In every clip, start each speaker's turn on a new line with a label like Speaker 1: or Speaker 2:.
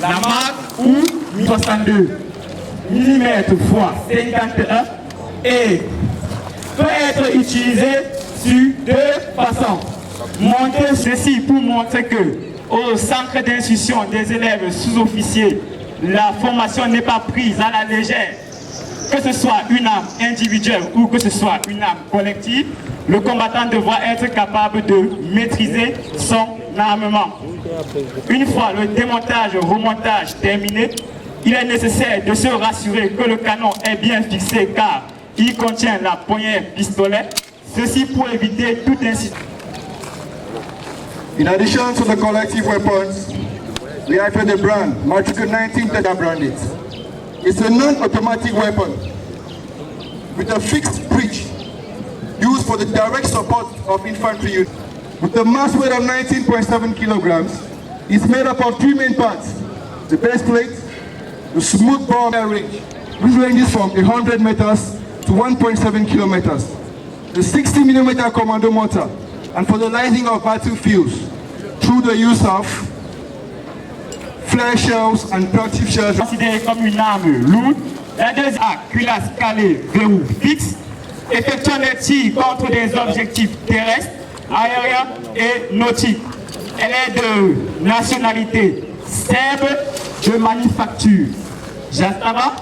Speaker 1: La marque ou 62 mm x 51 et peut être utilisé sur deux façons. Monter ceci pour montrer que au centre d'instruction des élèves sous-officiers, la formation n'est pas prise à la légère. Que ce soit une arme individuelle ou que ce soit une arme collective, le combattant devra être capable de maîtriser son armement. Une fois le démontage-remontage terminé, il est nécessaire de se rassurer que le canon est bien fixé car il contient la poignée pistolet, ceci pour éviter tout incident.
Speaker 2: In addition to the collective weapons, we have the brand, Matrix 19 Teta branded. It's a non-automatic weapon with a fixed breech used for the direct support of infantry units. With a mass weight of 19.7 kilograms, it's made up of three main parts: the base plate, the smooth bore range, which ranges from 100 meters to 1.7 kilometers, the 60mm commando mortar, and for the lighting of battlefields through the use of flare shells and protective shells.
Speaker 1: Considérée comme une arme lourde, la deuxième a culasse calée, verrou fixe, effectuant des tirs contre des objectifs terrestres, aériens et nautiques. Elle est de nationalité serbe, de manufacture Jastava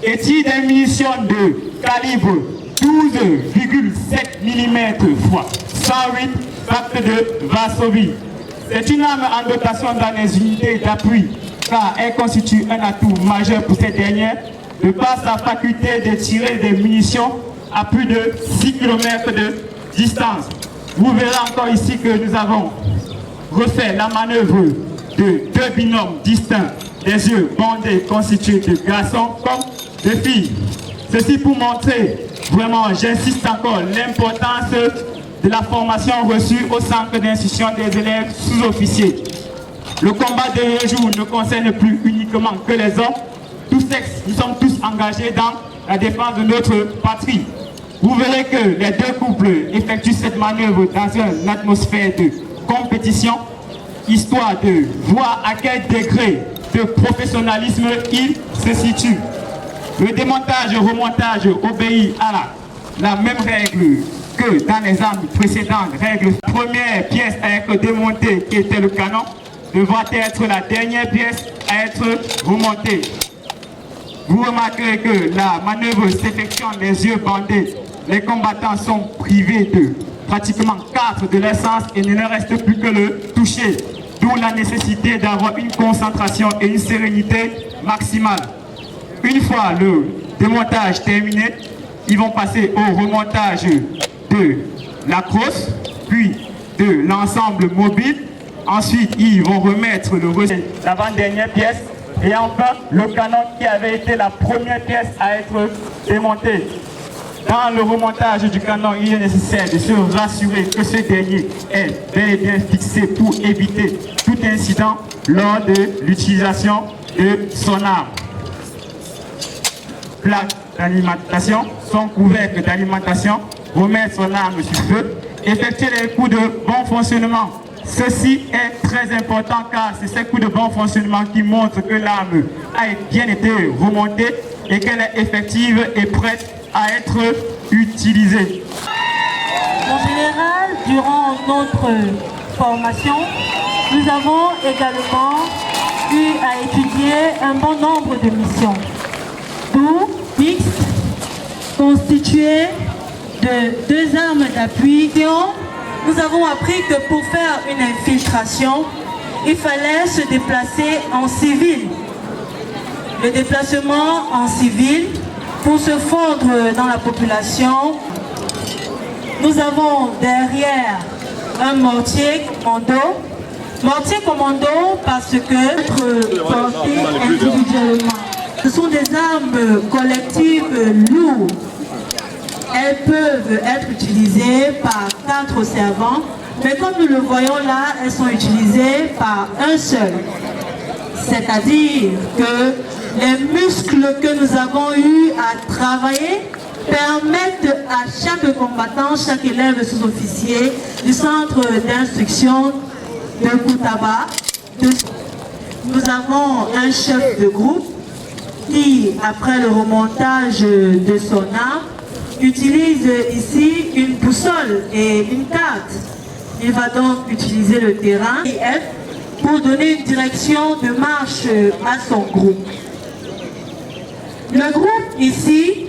Speaker 1: et tire des munitions de calibre 12,7 mm x 108 pacte de Varsovie. C'est une arme en dotation dans les unités d'appui car elle constitue un atout majeur pour ces dernières de par sa faculté de tirer des munitions à plus de 6 km de distance. Vous verrez encore ici que nous avons refait la manœuvre de deux binômes distincts, des yeux bandés constitués de garçons comme de filles. Ceci pour montrer, vraiment, j'insiste encore, l'importance de la formation reçue au centre d'instruction des élèves sous-officiers. Le combat de nos jours ne concerne plus uniquement que les hommes. Tous sexes, nous sommes tous engagés dans la défense de notre patrie. Vous verrez que les deux couples effectuent cette manœuvre dans une atmosphère de compétition, histoire de voir à quel degré de professionnalisme ils se situent. Le démontage-remontage obéit à la même règle que dans les armes précédentes. Règle première pièce à être démontée, qui était le canon, devra être la dernière pièce à être remontée. Vous remarquerez que la manœuvre s'effectue les yeux bandés. Les combattants sont privés de pratiquement 4 de l'essence et il ne leur reste plus que le toucher. D'où la nécessité d'avoir une concentration et une sérénité maximale. Une fois le démontage terminé, ils vont passer au remontage de la crosse, puis de l'ensemble mobile. Ensuite, ils vont remettre l'avant-dernière pièce et enfin le canon qui avait été la première pièce à être démontée. Dans le remontage du canon, il est nécessaire de se rassurer que ce dernier est bel et bien fixé pour éviter tout incident lors de l'utilisation de son arme. Plaques d'alimentation, son couvercle d'alimentation, remettre son arme sur feu, effectuer les coups de bon fonctionnement. Ceci est très important car c'est ces coups de bon fonctionnement qui montrent que l'arme a bien été remontée et qu'elle est effective et prête à être utilisée.
Speaker 3: En général, durant notre formation, nous avons également eu à étudier un bon nombre de missions, d'où mixtes, constituées de deux armes d'appui. Nous avons appris que pour faire une infiltration, il fallait se déplacer en civil. Le déplacement en civil, pour se fondre dans la population, nous avons derrière un mortier commando. Mortier commando parce que être porté individuellement. Ce sont des armes collectives lourdes. Elles peuvent être utilisées par 4 servants, mais comme nous le voyons là, elles sont utilisées par un seul. C'est-à-dire que les muscles que nous avons eu à travailler permettent à chaque combattant, chaque élève sous-officier du centre d'instruction de Koutaba nous avons un chef de groupe qui, après le remontage de son arme, utilise ici une boussole et une carte. Il va donc utiliser le terrain pour donner une direction de marche à son groupe. Le groupe ici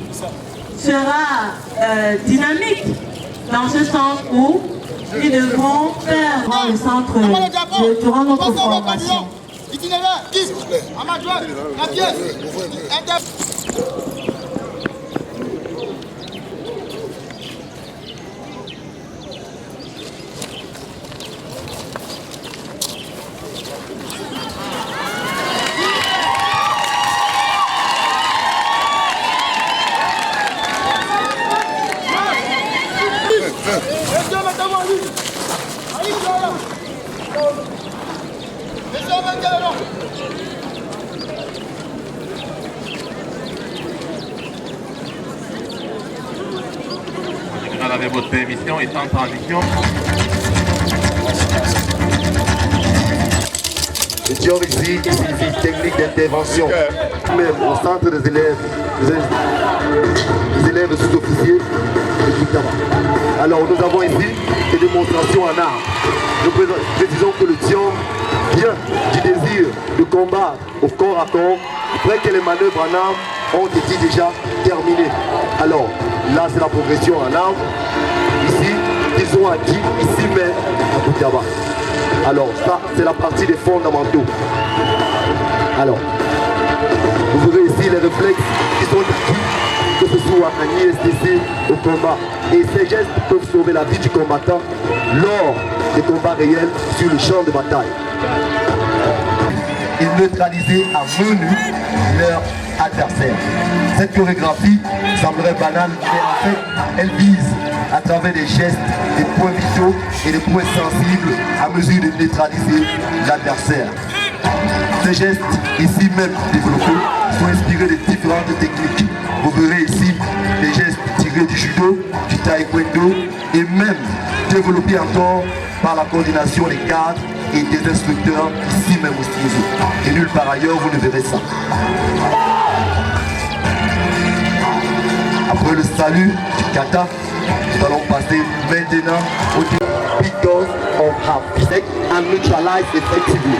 Speaker 3: sera dynamique dans ce sens où ils devront faire dans le centre durant notre formation.
Speaker 4: Itinéraire, amateur, la pièce,
Speaker 5: avec votre permission est en transition.
Speaker 6: Nous étions ici une visite technique d'intervention, même au centre des élèves sous-officiers de Kutama. Alors nous avons ici des démonstrations en armes. Nous précisons que le Tiong vient du désir de combattre au corps à corps après que les manœuvres en armes ont été déjà terminées. Alors là c'est la progression en armes. Ici, ils ont acquis ici même à Kutama. Alors ça c'est la partie des fondamentaux. Alors vous verrez ici les réflexes qui sont acquis, que ce soit en ISDC au combat. Et ces gestes peuvent sauver la vie du combattant lors des combats réels sur le champ de bataille. Ils neutralisaient à main nue leur adversaire. Cette chorégraphie semblerait banale, mais en fait, elle vise à travers des gestes, des points vitaux et des points sensibles à mesure de neutraliser l'adversaire. Ces gestes, ici même développés, sont inspirés de différentes techniques. Vous verrez ici des gestes tirés du judo, du taekwondo et même développés encore par la coordination des cadres et des instructeurs ici même au CIESO. Et nulle part ailleurs vous ne verrez ça. Après le salut du kata, nous allons passer maintenant au because of her physique and neutralize effectively.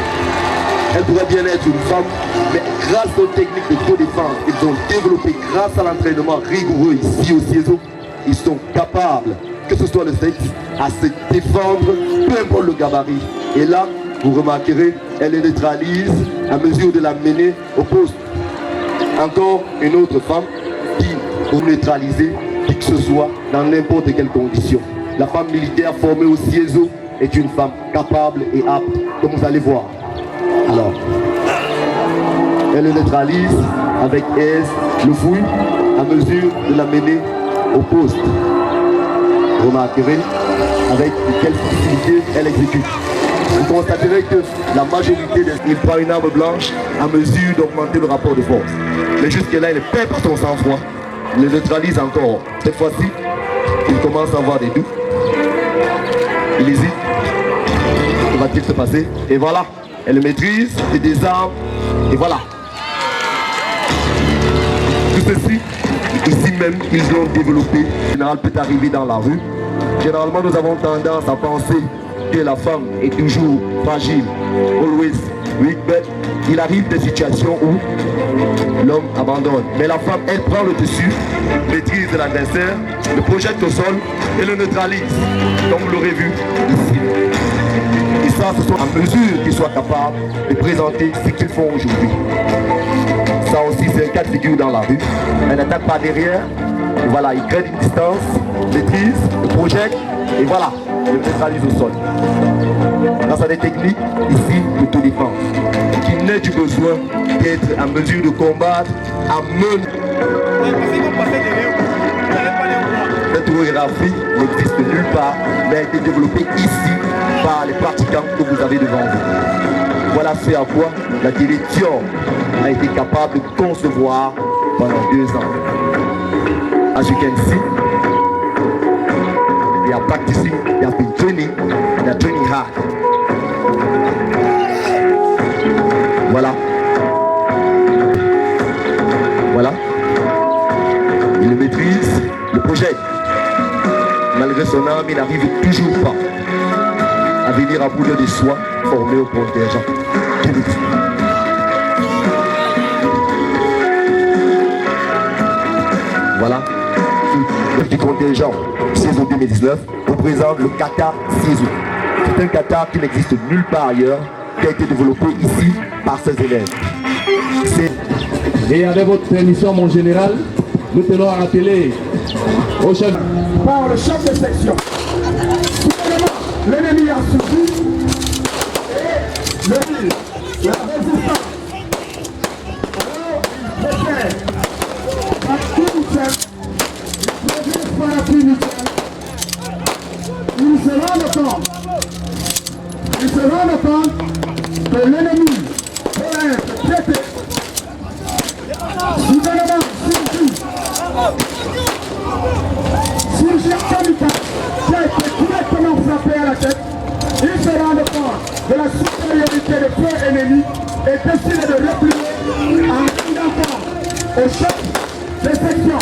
Speaker 6: Elle pourrait bien être une femme, mais grâce aux techniques de autodéfense qu'ils ont développées grâce à l'entraînement rigoureux ici au CIESO, ils sont capables, que ce soit le sexe, à se défendre, peu importe le gabarit. Et là, vous remarquerez, elle les neutralise à mesure de la mener au poste. Encore une autre femme qui, pour neutraliser, qui que ce soit, dans n'importe quelle condition. La femme militaire formée au CIESO est une femme capable et apte, comme vous allez voir. Alors, elle le neutralise avec aise, le fouille, à mesure de la mener au poste. Vous remarquerez avec quelle facilité elle exécute. Vous constaterez que la majorité il prend une arme blanche à mesure d'augmenter le rapport de force. Mais jusque-là, il perd par son sang-froid. Il le neutralise encore. Cette fois-ci, il commence à avoir des doutes. Il hésite. Que va-t-il se passer? Et voilà. Elle le maîtrise, c'est des armes, et voilà. Tout ceci, ici même, ils l'ont développé. Le général peut arriver dans la rue. Généralement, nous avons tendance à penser que la femme est toujours fragile, always weak, but il arrive des situations où l'homme abandonne. Mais la femme, elle prend le dessus, maîtrise l'adversaire, le projette au sol et le neutralise, comme vous l'aurez vu ici. Et ça, ce sont à mesure qu'ils soient capables de présenter ce qu'ils font aujourd'hui. Ça aussi, c'est un cas de figure dans la rue. Elle n'attaque pas derrière. Et voilà, il crée une distance, maîtrise, le projette, et voilà, il le neutralise au sol. Grâce à des techniques ici d'autodéfense, qui n'est du besoin d'être en mesure de combattre à main. Cette chorégraphie n'existe nulle part, mais a été développée ici par les pratiquants que vous avez devant vous. Voilà ce à quoi la direction a été capable de concevoir pendant 2 ans. As you can see, they are practicing, they have been training, they are training hard. Malgré son âme, il n'arrive toujours pas à venir à bout de soi, formé au contingent. Voilà, du contingent saison 2019 représente le kata saison. C'est un kata qui n'existe nulle part ailleurs, qui a été développé ici par ses élèves.
Speaker 7: Et avec votre permission, mon général, nous tenons à rappeler au chef
Speaker 2: par le chef de section. L'ennemi a suivi et la résistance. Alors, il préfère par tout seul, il préfère par la primitielle. Il se rend compte que l'ennemi peut être traité soudainement, surgir kamikaze qui a été directement frappé à la tête. Il se rend compte de la supériorité des feux ennemis et décide de replier en identifiant au chef de section.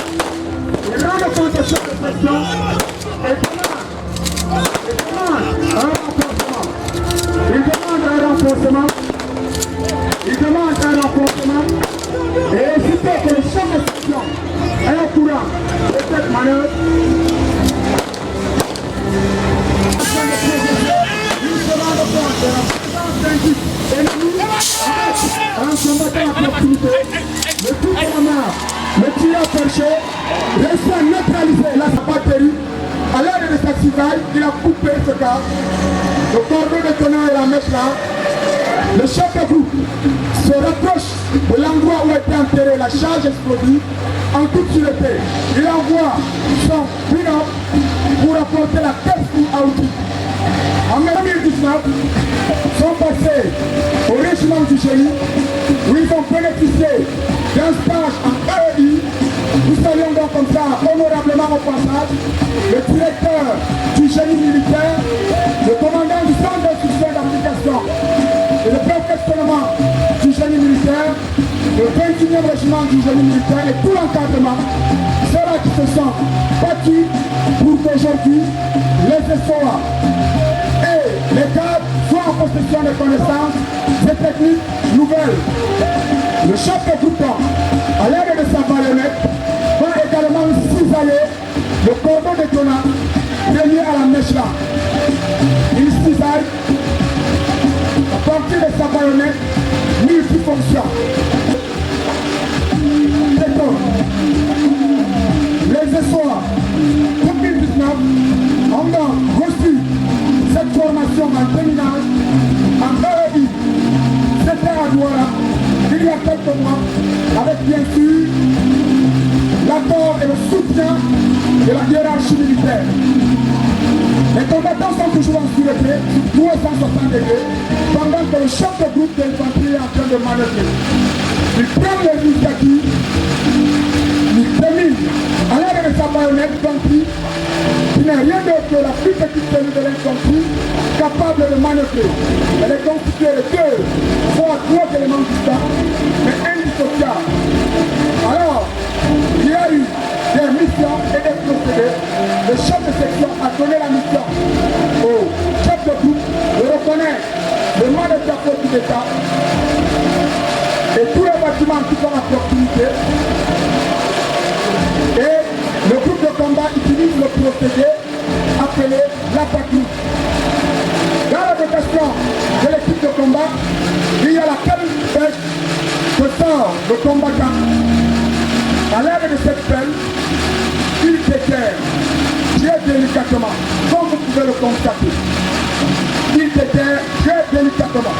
Speaker 2: Il rend compte au chef de section et demande un renforcement. Il demande un renforcement et aussitôt que le chef de section est au courant de cette manœuvre, il se rend compte de la présence d'un type ennemi un combattant à proximité, le coup de la main, le tireur perché, réussit à neutraliser la batterie. À l'aide de sa cisaille, il a coupé ce gars. Le cordon de tenant et la mèche là. Le chef de groupe se rapproche de l'endroit où était enterrée la charge explosive en toute sûreté. Il envoie son pick-up pour apporter la tête à outil. En 2019, sont passés au régiment du génie où ils ont bénéficié d'un stage en EI. Nous saluons donc comme ça honorablement au passage le directeur du génie militaire, le commandant du centre d'instruction d'application et le perfectionnement du génie militaire, le 21e régiment du génie militaire et tout l'encadrement, ceux-là qui se sont battus pour qu'aujourd'hui les ESOA et les cadres soient en possession des connaissances et techniques nouvelles. Le chef de groupe, à l'aide de sa baïonnette, va également cisailler le cordon de Dona relié à la mèche là. Il cisaille à partir de sa baïonnette multifonction. Les ESOA 2019 ont reçu cette formation en terminale en EI. C'était à Douala il y a quelques mois avec bien sûr l'accord et le soutien de la hiérarchie militaire. Les combattants sont toujours en sûreté sur 360 degrés pendant que le chef de groupe d'infanterie est en train de manœuvrer. Il prend l'initiative, il termine à l'aide de sa baïonnette d'infanterie qui n'est rien d'autre que la plus petite tenue de l'infanterie capable de manœuvrer. Elle est constituée de 2 voire 3 éléments distants mais indissociables. Alors, il y a eu des missions et des procédés. Le chef de section a donné la mission au chef de groupe de reconnaître le manœuvre d'approche du d'État et tous les bâtiments qui sont à proximité. Et le groupe de combat utilise le procédé appelé l'attaque. Dans la dotation de l'équipe de combat, il y a la pelle que sort le combattant. À l'aide de cette pelle, il déterre très délicatement, comme vous pouvez le constater. Il déterre très délicatement.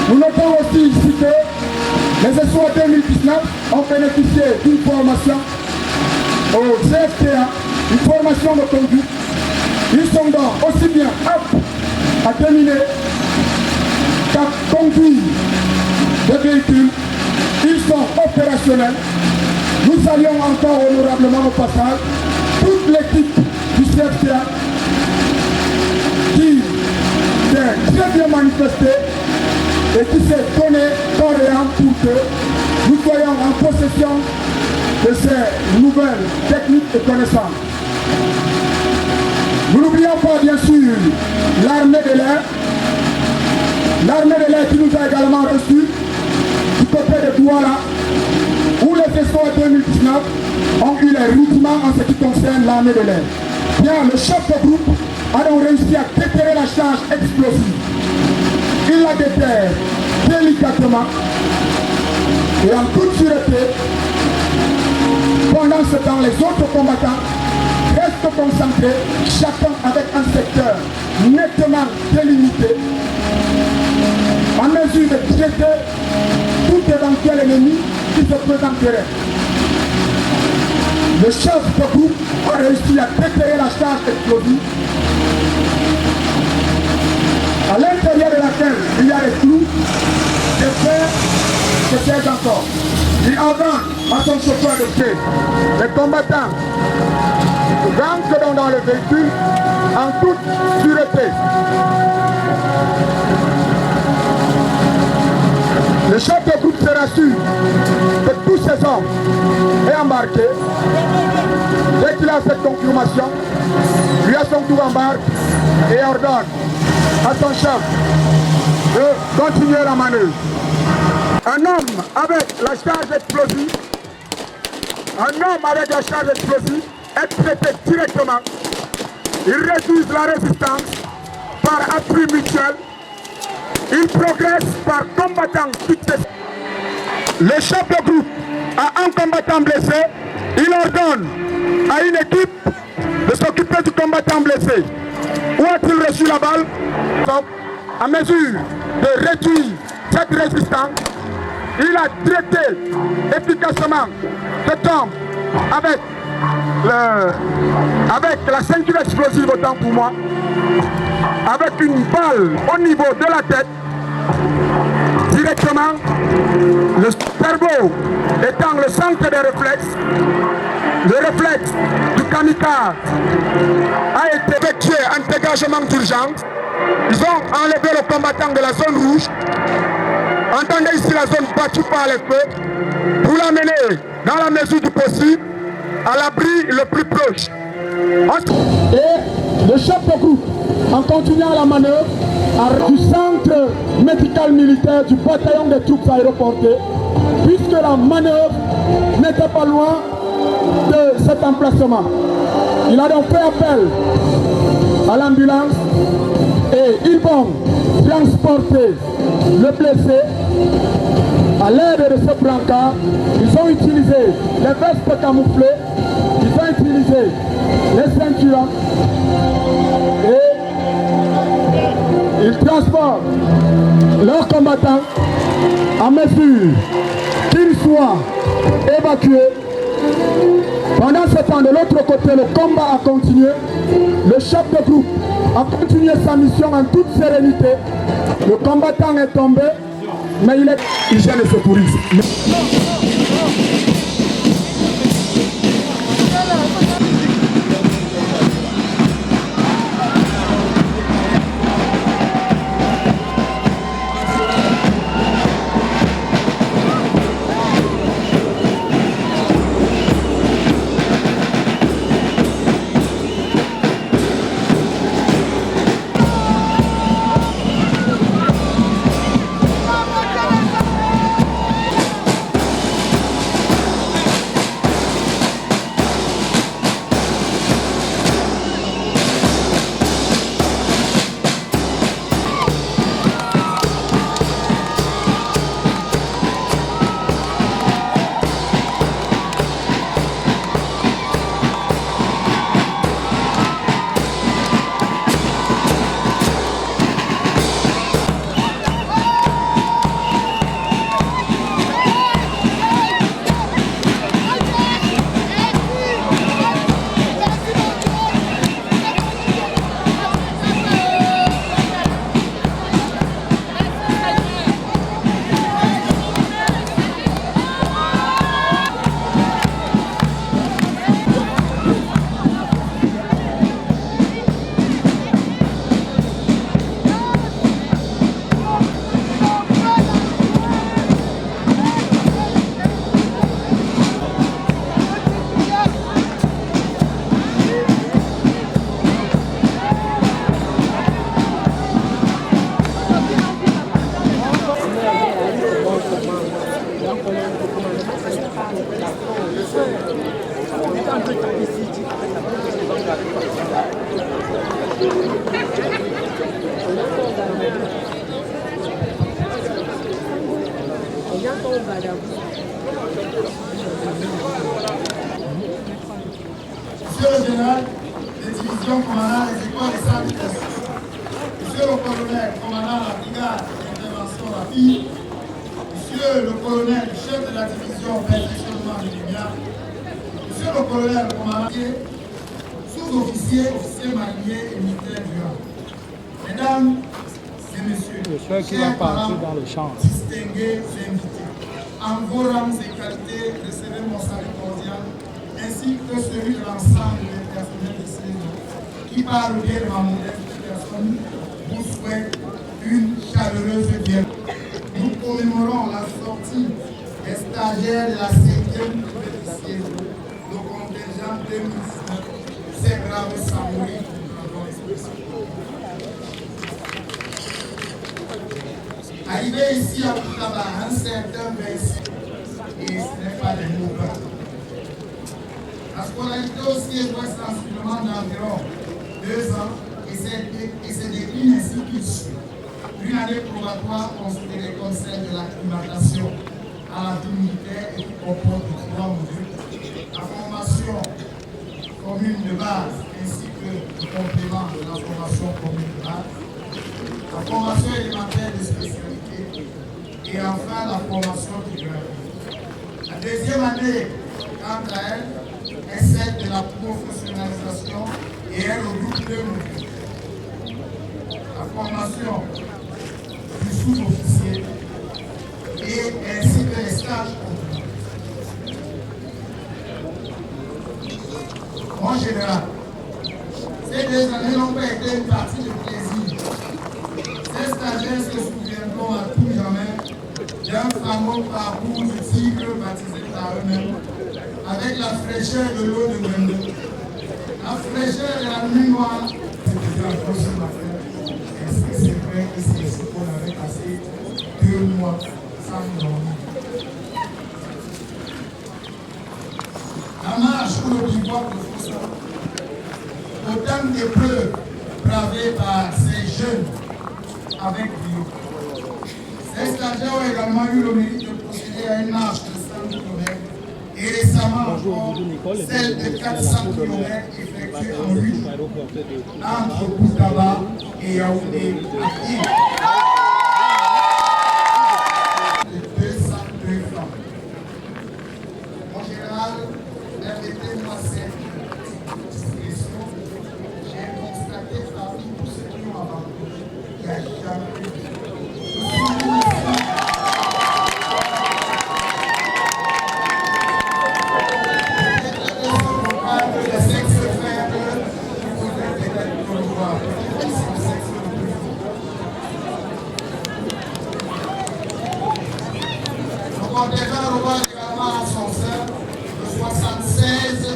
Speaker 2: Nous notons aussi ici que les ESOA 2019 ont bénéficié d'une formation au CFTA, une formation de conduite. Ils sont donc aussi bien aptes à terminer qu'à conduire des véhicules. Ils sont opérationnels. Nous saluons encore honorablement au passage toute l'équipe du CFTA qui s'est très bien manifestée et qui s'est donné corps et âme pour que nous soyons en possession de ces nouvelles techniques et connaissances. a bien sûr l'armée de l'air. L'armée de l'air qui nous a également reçus du côté de Douala, où les vaisseaux 2019 ont eu les rudiments en ce qui concerne l'armée de l'air. Bien, le chef de groupe a donc réussi à déterrer la charge explosive. Il la déterre délicatement et en toute sûreté. Pendant ce temps, les autres combattants restent concentrés, chacun avec un secteur nettement délimité, en mesure de traiter tout éventuel ennemi qui se présenterait. Le chef de groupe a réussi à déterrer la charge explosive, à l'intérieur de laquelle il y a des clous, des fer, des pièges encore. Il ordonne à son chauffeur de paix. Les combattants rentrent dans le véhicule en toute sûreté. Le chef de groupe se rassure que tous ces hommes est embarqué. Dès qu'il a cette confirmation, lui à son tour embarque et ordonne à son chef de continuer la manœuvre. Un homme avec la charge explosive, est traité directement. Il réduit la résistance par appui mutuel. Il progresse par combattant successifs. Le chef de groupe a un combattant blessé. Il ordonne à une équipe de s'occuper du combattant blessé. Où a-t-il reçu la balle? À mesure de réduire cette résistance, il a traité efficacement cet homme avec la ceinture explosive, autant pour moi, avec une balle au niveau de la tête, directement, le cerveau étant le centre des réflexes. Le réflexe du kamikaze a été effectué en dégagement d'urgence. Ils ont enlevé le combattant de la zone rouge. Entendez ici la zone battue par les feux pour l'amener dans la mesure du possible à l'abri le plus proche. Et le chef de groupe, en continuant la manœuvre, du centre médical militaire du bataillon des troupes aéroportées, puisque la manœuvre n'était pas loin de cet emplacement. Il a donc fait appel à l'ambulance et ils vont transporter le blessé à l'aide de ce brancard. Ils ont utilisé les vestes camouflées, ils ont utilisé les ceintures et ils transportent leurs combattants à mesure qu'ils soient évacués. Pendant ce temps, de l'autre côté, le combat a continué. Le chef de groupe a continué sa mission en toute sérénité. Le combattant est tombé, mais il gère le secourisme.
Speaker 4: Monsieur le général des divisions commandant les écoles et salutations, monsieur le colonel commandant la brigade d'intervention rapide, monsieur le colonel chef de la division perfectionnement de lumière, monsieur le colonel commandant sous-officiers, officiers mariniers et militaires du rang, mesdames et messieurs, chers parents, distingués invités, en vos rangs et qualités, recevez mon salut cordial, ainsi que celui de l'ensemble des personnels de saison, qui par le biais de ma modeste personne vous souhaite une chaleureuse bienvenue. Nous commémorons la sortie des stagiaires de la 5e officier, le contingent 2019, ces braves samouris du dragon expressif. Arrivé ici à Boutaba, un certain Vinci, et ce n'est pas des mots bas. La scolarité aussi est sensiblement d'environ 2 ans et c'est décline ainsi qu'il suit. Une année probatoire considérée comme celle de l'acclimatation à la vie militaire et qui comporte 3 modules. La formation commune de base ainsi que le complément de la formation commune de base. La formation élémentaire de spécialité et enfin la formation qui gravit. La deuxième année, quant à elle, est celle de la professionnalisation et elle regroupe 2 modules. La formation du sous-officier et ainsi que les stages complets. En général, ces 2 années n'ont pas été une partie de plaisir. Ces stagiaires se souviendront à tout jamais d'un fameux parcours de tigre baptisé par eux-mêmes, avec la fraîcheur de l'eau de Gwendo, la fraîcheur de la nuit noire, c'était déjà un peu sur ma frère. Est-ce que c'est vrai que c'est ici qu'on avait passé 2 mois sans dormir? La marche pour le bivouac de Fossa, autant d'épreuves bravées par ces jeunes avec brio. Ces stagiaires ont également eu le mérite de procéder à une marche de 100 km et récemment encore celle de 400 km effectuée en 8 jours entre Boutaba et Yaoundé à pied. De 202 femmes. Mon général, permettez-moi cette expression. J'ai constaté parmi tous ceux qui ont abandonné qu'il n'y a jamais eu de Le contingent revoit également en son sein de 76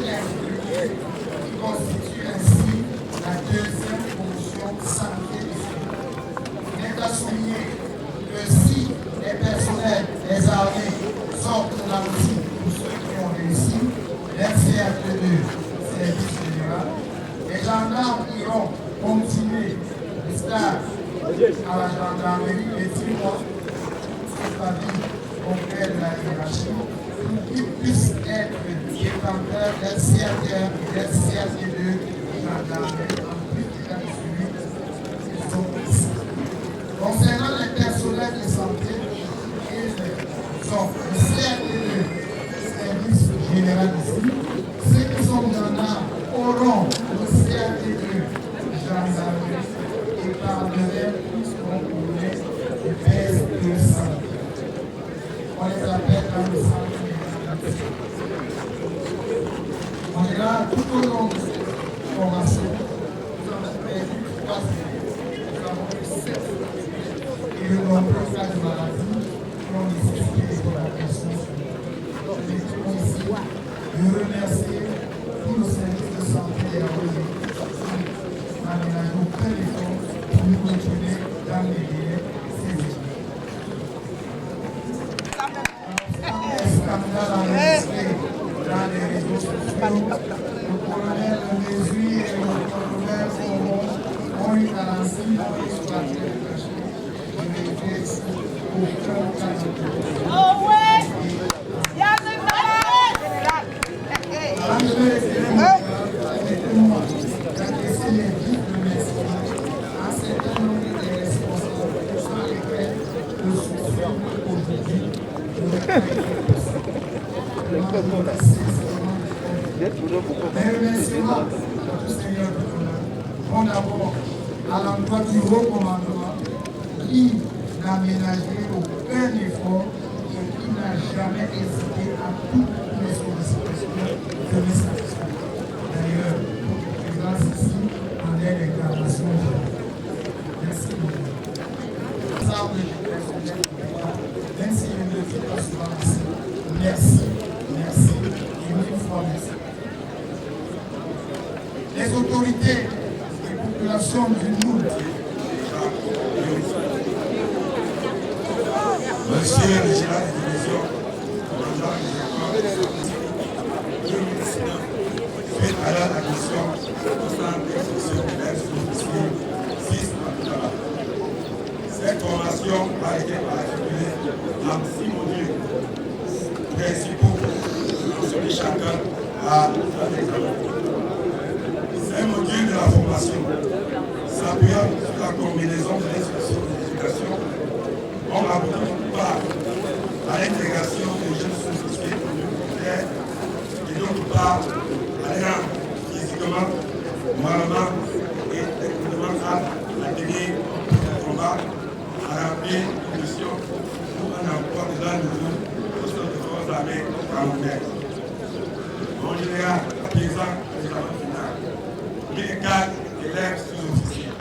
Speaker 4: infirmiers qui constituent ainsi la 2e promotion santé du Sénégal. Il est à souligner que si les personnels des armées sortent de la routine pour ceux qui ont réussi, l'NCRT2, service général, les gendarmes iront continuer le stage à la gendarmerie de 10 mois, c'est-à-dire concret de la hiérarchie, pour qu'ils puissent être détenteurs d'LCRT1 et d'LCRT2 gendarmerie en plus de la suivi qu'ils sont ici. Concernant les personnels de santé, ils sont le CRT2, service général ici. Ceux qui sont gendarmes auront le CRT2 gendarmerie et par deuxième plus qu'on connaît le PS200. On les appelle dans le centre de on est là tout au long de cette formation. Nous avons perdu 3 élèves. Nous avons eu 7 et de nombreux cas de maladie qui ont nécessité des évacuations. Je les trouve ici de remercier tout le service de santé et la religion qui n'a ménagé aucun effort pour nous retourner dans les délais saisés. Scandale enregistré dans les réseaux sociaux, le colonel Mézui et le colonel Oh ouais! Il y a des Bon, d'abord, à l'endroit du haut commandement qui n'a ménagé aucun effort et qui n'a jamais hésité à toutes les sollicitations de mes satisfaire. D'ailleurs, votre présence ici en est l'incarnation. Merci beaucoup. Ensemble du personnel, même si je ne le fais pas souvent ici, merci, merci, et mille fois merci. Les autorités et populations du monde. Monsieur le général de division, suite à l'admission au centre d'instruction de l'ex-officier 6 Abdullah. Cette formation a été articulée en 6 modules principaux, celui chacun a un examen. Ces modules de la formation, s'appuyant sur la combinaison de l'instruction et de l'éducation, ont abouti par à l'intégration des jeunes sous-officiers militaires et d'autre part à l'un physiquement, moralement et techniquement à tenir le combat, à remplir une mission ou un emploi de grand niveau au sein des forces armées camerounaises. En général, paysan l'examen final, 1004 élèves sous-officiers.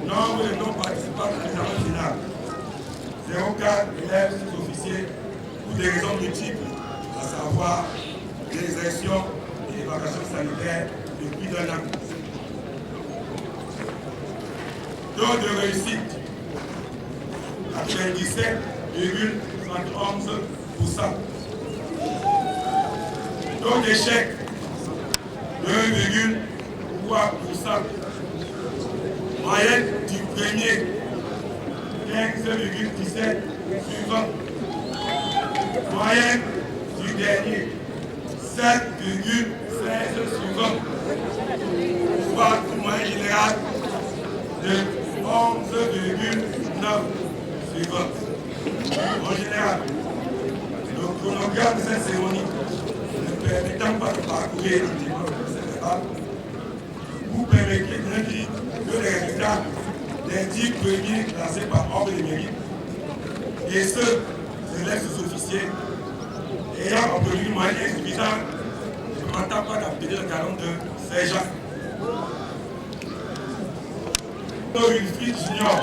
Speaker 4: Nombre de non-participants à l'examen final, 04 élèves sous-officiers pour des raisons multiples, à savoir l'exertion et les vacations sanitaires de plus d'un an. Taux de réussite, 97,71%. Taux d'échec, 2,3%. Moyenne du premier, 15,17 sur 20. Moyenne du dernier, 7,16 sur 20. Soit une moyenne générale de 11,9 sur 20. En général, le chronogramme de cette cérémonie ne permettant pas de parcourir entièrement cette étape, vous permettez de dire que les résultats des 10 premiers classés par ordre de mérite et ceux des élèves sous-officiers ayant obtenu une moyenne insuffisante, je ne m'entends pas d'appeler le canon de sergent. Wilfried Junior.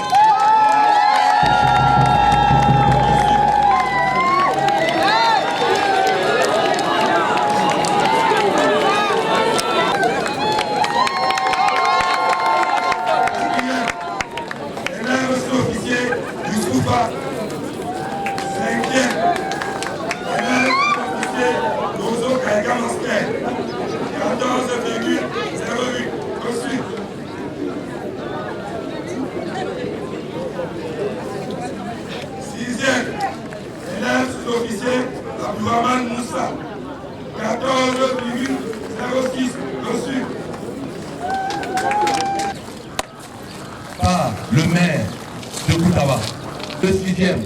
Speaker 4: Moussa, 14,06 reçu.
Speaker 7: Par le maire de Koutawa. Le 6e,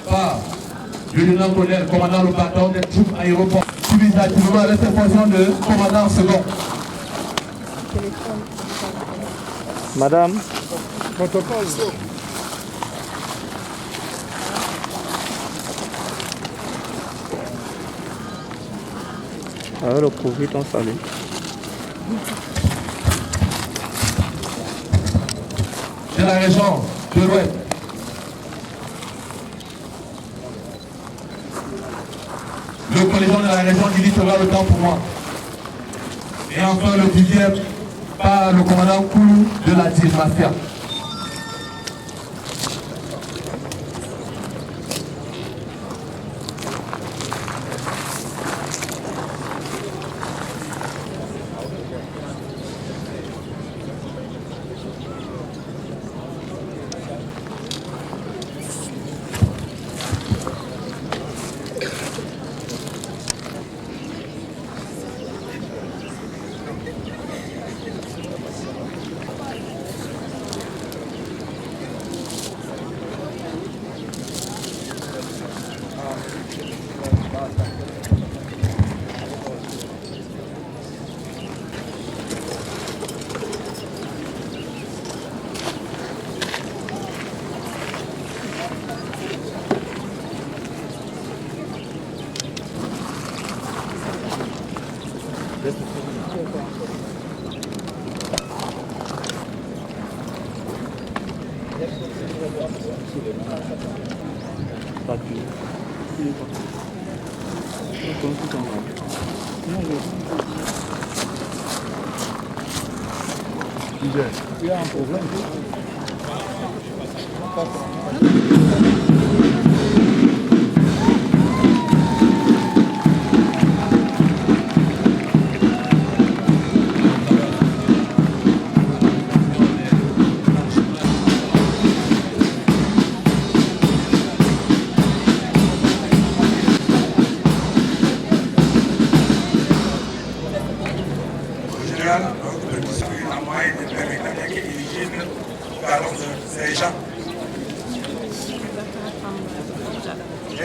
Speaker 7: par le lieutenant-colonel commandant le bâton des troupes aéroports. Suivi activement à l'intervention de commandant second.
Speaker 8: Madame, protocole. Alors le Covid, on salue.
Speaker 7: De la région de l'Ouest. Le collégien de la région du littoral, le temps pour moi. Et enfin le 10e par le commandant Koulou de la DIR Mafia.
Speaker 8: Il y a un problème.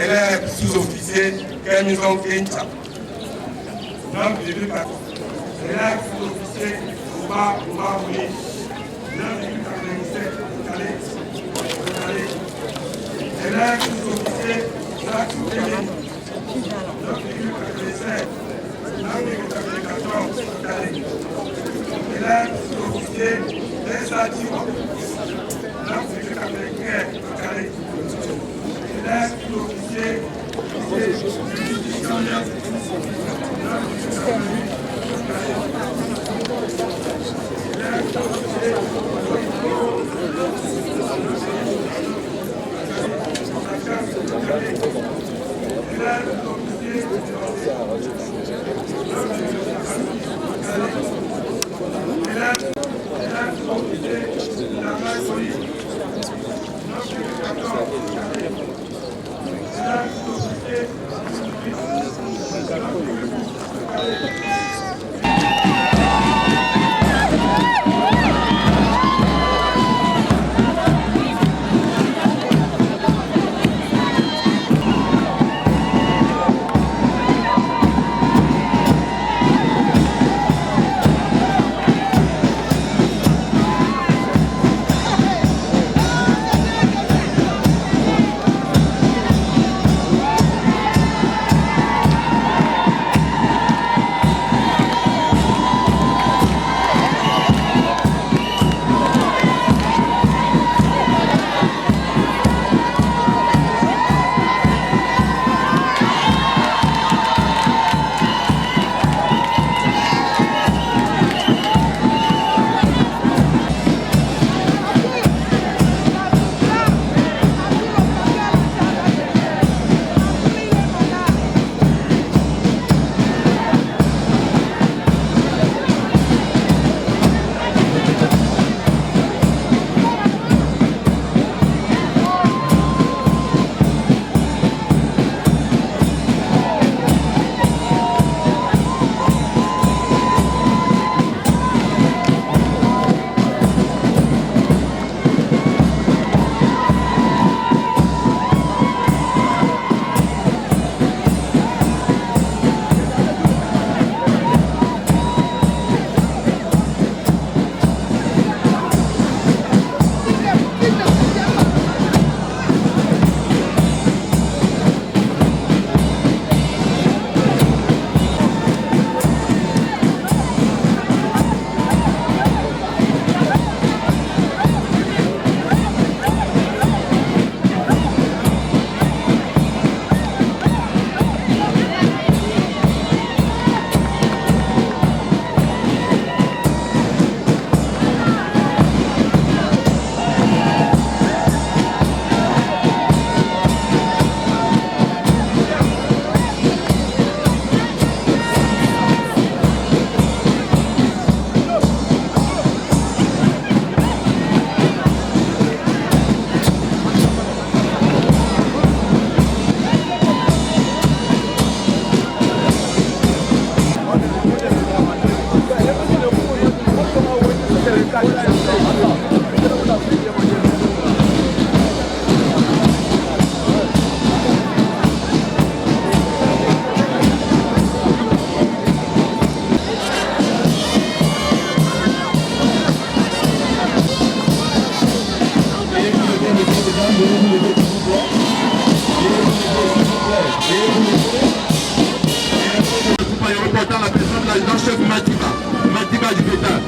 Speaker 2: Élève sous-officier Camison Kencha. 9,14. Élève sous-officier Ouba Mouni. 9,97. Élève sous-officier Jacques Soukeli. 9,87. 9,94. Élève sous-officier Tessa Diwa. 9,93. Élève sous-officier
Speaker 7: Reportant la personne de l'adjudant-chef Madiba du Pétard.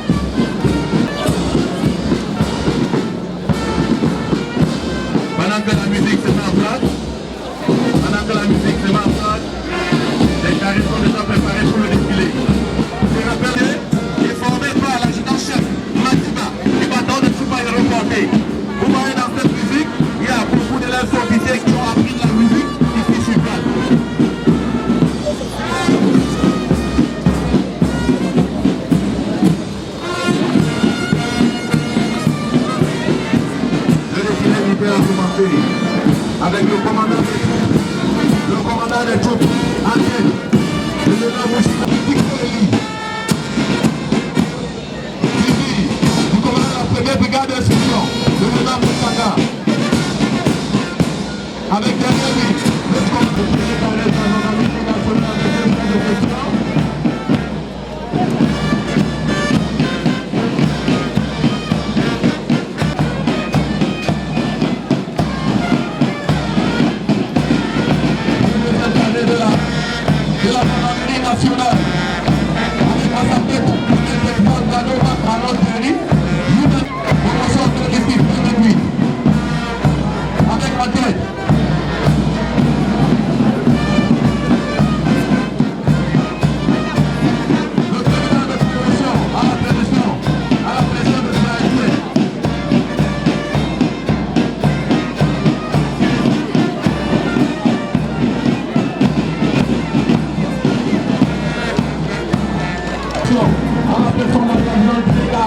Speaker 7: à commencer avec le commandant des troupes en tête, le lieutenant Mouchina Dikoeli, suivi du commandant de la première brigade d'instruction, le lieutenant Moussaka, avec derrière lui le commandant de la gendarmerie nationale de section. De la gendarmerie nationale, avec à sa tête le lieutenant Danova Arnaud Terry, promotion de l'équipe de nuit, avec en tête le président de promotion à la pression de l'AFC. À la personne de la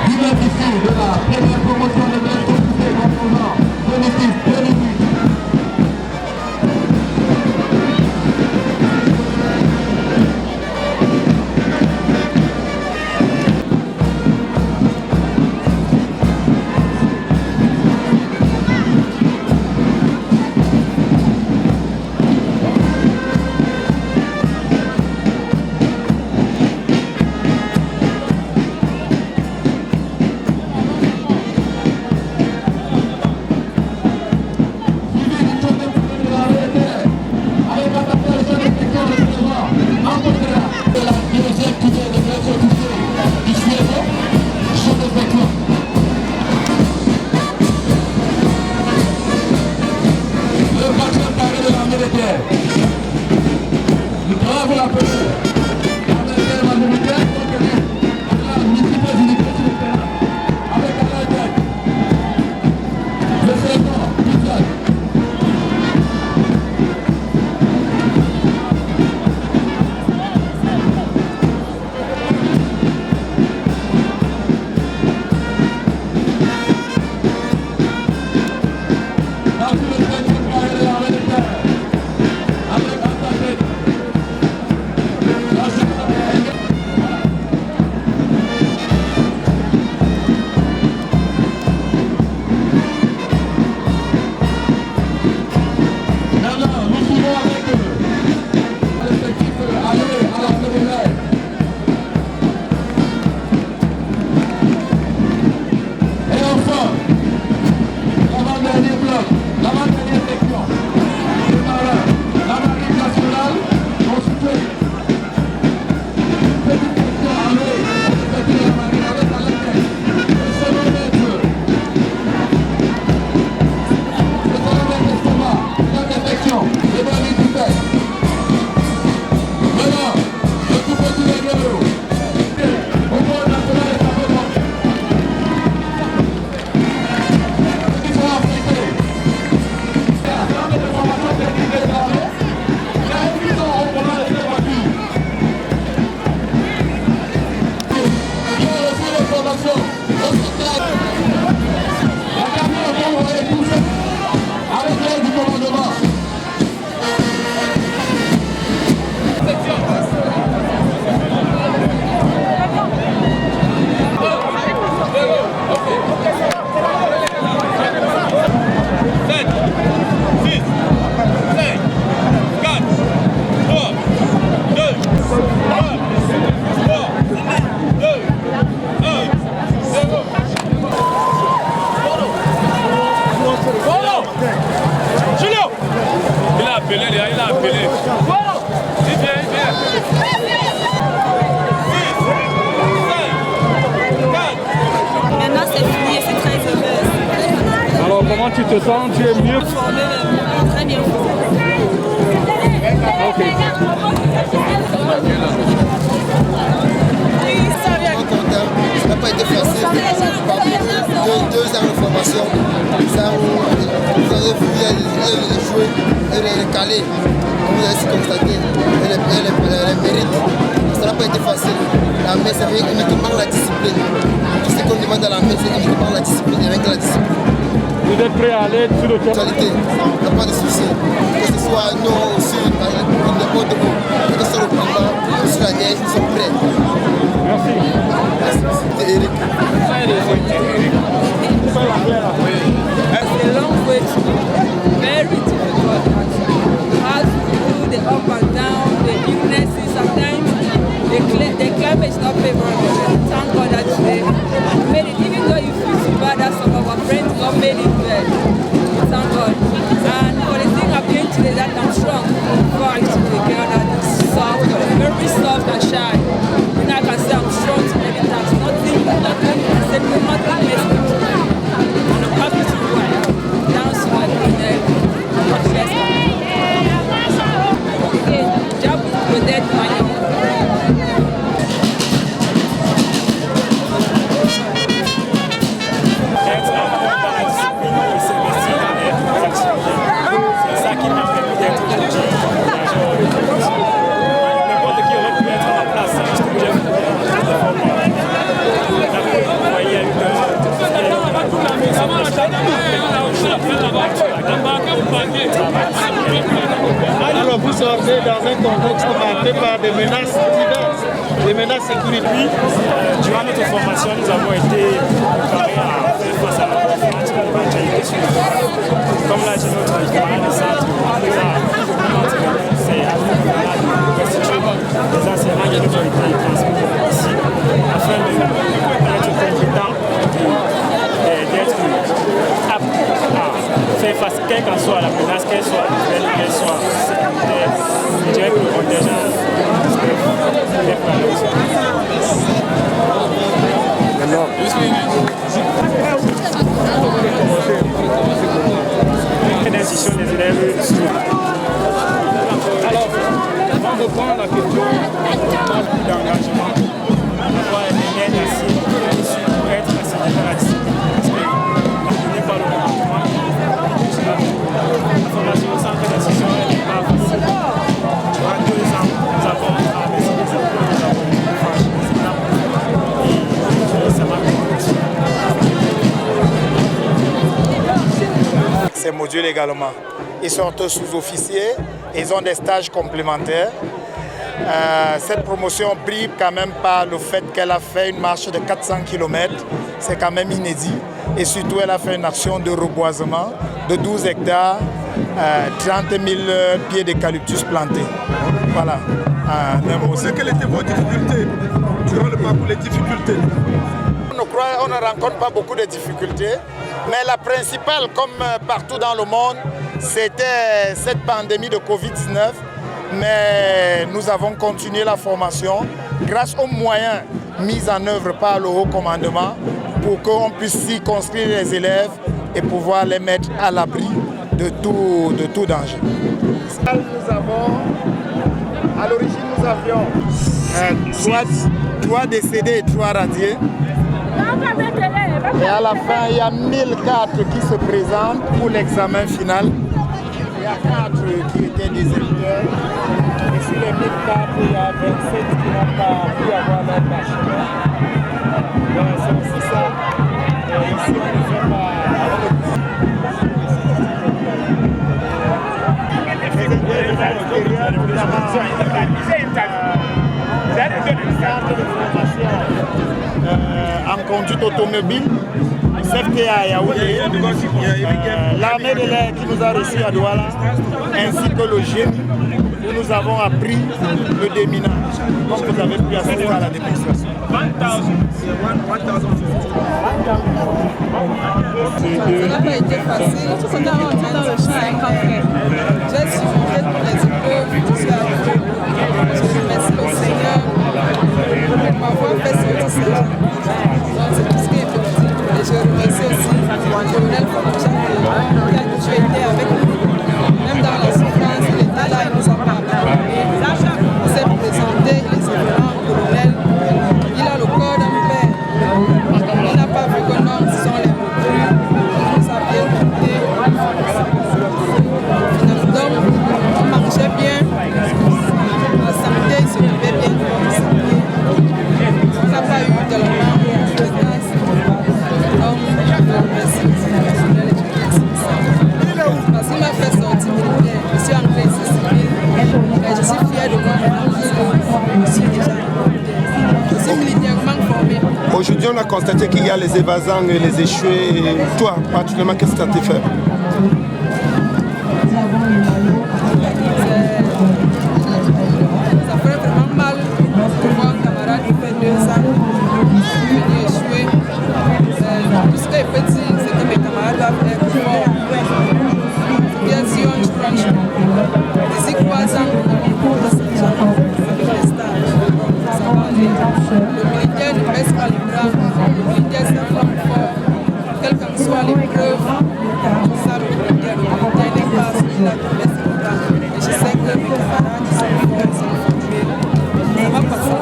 Speaker 7: bénéficier de la première promotion de l'Est officier composant de l'équipe de nuit.
Speaker 8: Comment tu te sens? Tu es mieux?
Speaker 9: Très bien.
Speaker 8: Ok.
Speaker 10: Ça n'a pas été facile. Deux ans de formation. Vous avez vu les jouer et les caler. Vous avez constaté les mérites. Ça n'a pas été facile. La main, c'est uniquement la discipline. Tout ce qu'on demande à la main, c'est uniquement la discipline et avec la discipline.
Speaker 8: Vous êtes prêt à aller sur le terrain?
Speaker 10: Actualité, il n'y a pas de souci. Que ce soit nord ou sud, n'importe où, que ce soit le combat ou sur la neige, nous sommes prêts.
Speaker 8: Merci.
Speaker 10: C'était Eric.
Speaker 9: It's a long way to go. Very difficult. How to do the up and down, the illnesses sometimes. The climate is not favorable. Thank God that today we made it. Even though you feel so bad that some of our friends not made it well. Thank God. And for the thing happening today that I'm strong. Before I used to be a girl that is soft, very soft and shy. And I can say I'm strong to every time. Nothing I said nothing makes me to me. And I'm happy to do it. Down to my neck. Much less. Okay, job with that money.
Speaker 11: Alors vous sortez dans un contexte marqué par des menaces diverses, des menaces sécuritaires.
Speaker 12: Durant notre formation, nous avons été préparés à faire face à la différentes éventualités sur le terrain. Comme l'a dit notre camarade de centre, c'est à nous de constituer des enseignements qui nous ont été transmis ici afin d'être compétents et d'être aptes à faire face, quelle qu'en soit la menace, qu'elle soit nouvelle, qu'elle soit sécuritaire. Je dirais que le contingent est l'institution des élèves.
Speaker 8: Alors, avant de prendre la question, on a plus d'engagement.
Speaker 12: Avoir les liens d'acier pour être assigné à la discipline. Parce que on n'est pas le gouvernement. La formation au centre d'institution n'est pas facile. En 2 ans, nous avons traversé des épreuves, nous avons franchi des étapes. Et ça m'a convaincu.
Speaker 13: Ces modules également. Ils sont sous-officiers, ils ont des stages complémentaires. Cette promotion brille quand même par le fait qu'elle a fait une marche de 400 km, c'est quand même inédit. Et surtout, elle a fait une action de reboisement de 12 hectares, 30 000 pieds d'eucalyptus plantés. Voilà.
Speaker 2: Quelles étaient vos difficultés durant le parcours, les difficultés?
Speaker 13: On ne rencontre pas beaucoup de difficultés, mais la principale, comme partout dans le monde, c'était cette pandémie de Covid-19. Mais nous avons continué la formation grâce aux moyens mis en œuvre par le haut commandement pour qu'on puisse circonscrire les élèves et pouvoir les mettre à l'abri de tout danger. À l'origine, nous avions 3 décédés et 3 radiés. Et à la fin, il y a 1004 qui se présentent pour l'examen final. Il y a 4 qui étaient déserteurs. Et sur les 1004, il y a 27 qui n'ont pas pu avoir leur bachelor. Donc c'est aussi ça. Et ici, on ne fait pas... En conduite automobile, CFTA à Yaoundé, l'armée de l'air qui nous a reçus à Douala, ainsi que le génie où nous avons appris le déminage, comme vous avez pu assister à la démonstration.
Speaker 9: Ça n'a pas été facile, tout ce temps on est dans le champ. J'ai suivi les épreuves, tout ça. Je remercie le Seigneur pour m'avoir fait sortir ça. Donc c'est tout ce qui est petit. Et je remercie aussi le colonel Foucault qui a toujours été avec nous. Même dans la souffrance, il était là, il nous a parlé. Il s'est présenté, il est vraiment un colonel. Il a le corps d'un père. Il n'a pas vu que non, ce sont les recrues. Il nous a bien écouté.
Speaker 2: constaté qu'il y a les évasants et les échoués. Et toi, particulièrement, qu'est-ce que ça t'a fait?
Speaker 9: Ça fait vraiment mal de voir un camarade qui fait 2 ans venir échouer. Tout ce qui est petit, c'est que mes camarades doivent être forts. Bien sûr, on change. D'ici 3 ans, avec les stages, ça va aller. Le militaire ne baisse pas les bras. Le militaire, c'est un homme fort. Quelles qu'en soient les preuves, ça, le militaire n'est pas celui-là qui baisse les bras. Et je sais que mes camarades, ils sont forts, ils sont formés. Ça va passer.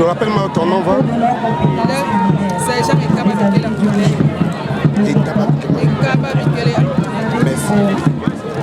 Speaker 2: Rappelle-moi ton nom, va.